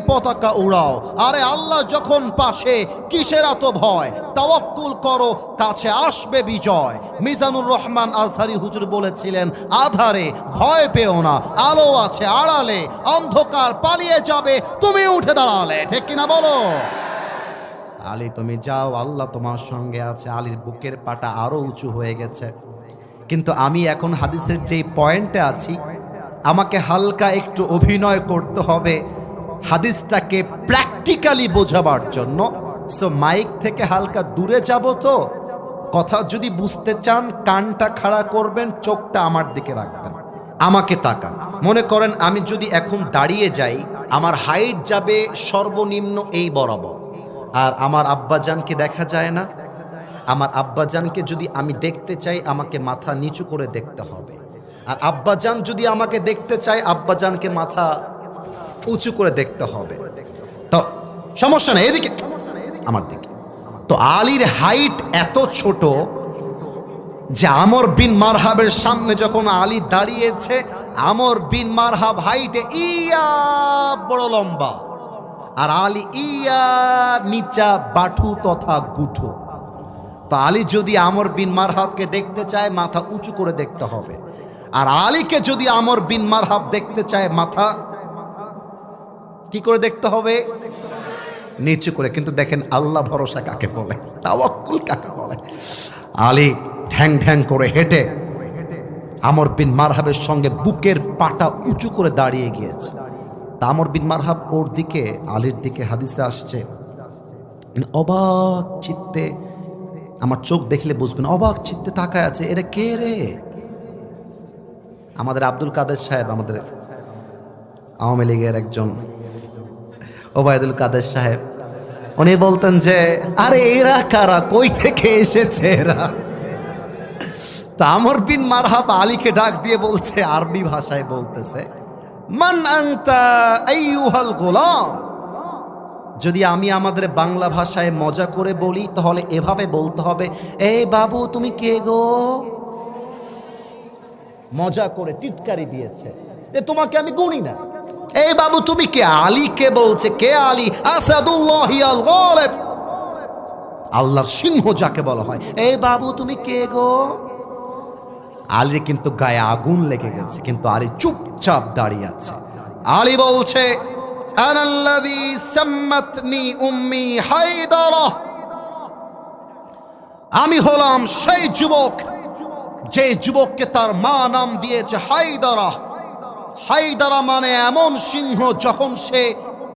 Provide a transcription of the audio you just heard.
পতাকা উড়াও। আরে আল্লাহ যখন পাশে কিসের এত ভয়? তাওয়াক্কুল করো, কাছে আসবে বিজয়। মিজানুর রহমান আজহারি হুজুর বলেছিলেন, আধারে ভয় পেও না, আলো আছে আড়ালে, অন্ধকার পালিয়ে যাবে তুমি উঠে দাঁড়ালে। ঠিক কিনা বলো? আলী তুমি যাও, আল্লাহ তোমার সঙ্গে আছে। আলীর বুকের পাটা আরো উঁচু হয়ে গেছে। কিন্তু আমি এখন হাদিসের যেই পয়েন্টে আছি, আমাকে হালকা একটু অভিনয় করতে হবে হাদিসটাকে প্র্যাকটিক্যালি বোঝাবার জন্য। সো মাইক থেকে হালকা দূরে যাব, তো কথা যদি বুঝতে চান কানটা খাড়া করবেন, চোখটা আমার দিকে রাখবেন, আমাকে তাকান। মনে করেন আমি যদি এখন দাঁড়িয়ে যাই, আমার হাইট যাবে সর্বনিম্ন এই বরাবর। আর আমার আব্বাজানকে দেখা যায় না? আমার আব্বাজানকে যদি আমি দেখতে চাই, আমাকে মাথা নিচু করে দেখতে হবে। আর আব্বাজান যদি আমাকে দেখতে চায়, আব্বাজানকে মাথা উঁচু করে দেখতে হবে। তো সমস্যা নেই, এদিকে আমার দিকে। তো আলীর হাইট এত ছোট যে আমর বিন মারহাবের সামনে যখন আলী দাঁড়িয়েছে, আমর বিন মারহাব হাইটে ইয়া বড় লম্বা, আর আলী ইয়া নিচা বাঠু তথা গুঠো। তো আলী যদি আমর বিন মারহাবকে দেখতে চায়, মাথা উঁচু করে দেখতে হবে। আর আলীকে যদি আমর বিন মারহাব দেখতে চায়, মাথা কি করে দেখতে হবে? নিচু করে। কিন্তু দেখেন আল্লাহ ভরসা কাকে বলে, তাওয়াক্কুল কাকে বলে। আলী ঢ্যাং ঢ্যাং করে হেঁটে আমর বিন মারহাবের সঙ্গে বুকের পাটা উঁচু করে দাঁড়িয়ে গিয়েছে। তা আমর বিন মারহাব ওর দিকে, আলীর দিকে হাদিসে আসছে, অবাক চিত্তে, আমার চোখ দেখলে বুঝবেন, অবাক চিত্তে তাকায় আছে। এরা কে রে? আমাদের আব্দুল কাদের সাহেব, আমাদের আওয়ামী লীগের একজন ওবায়দুল কাদের সাহেব, উনি বলতেন যে আরে এরা কারা, কই থেকে এসেছে এরা? তা আমর বিন মারহাব আলীকে ডাক দিয়ে বলছে, আরবি ভাষায় বলতেছে, মান আনতা আইয়ুহাল গোলাম। যদি আমি আমাদের বাংলা ভাষায় মজা করে বলি, তাহলে এভাবে বলতে হবে, এই বাবু তুমি কে গো? মজা করে টিটকারি দিয়েছে, তোমাকে আমি গুনি না। এই বাবু তুমি কে? আলী কে বলছে, কে আলী? আসাদুল্লাহি আল গালিব, আল্লাহর সিংহ যাকে বলা হয়। এই বাবু তুমি কে গো? আলী কিন্তু গায়ে আগুন লেগে গেছে, কিন্তু আলী চুপচাপ দাঁড়িয়ে আছে। আলী বলছে, আনাল্লাযী সাম্মাতনি উম্মি হায়দারা, আমি হলাম সেই যুবক যে যুবককে তার মা নাম দিয়েছে হায়দারা। হায়দারা মানে এমন সিংহ, যখন সে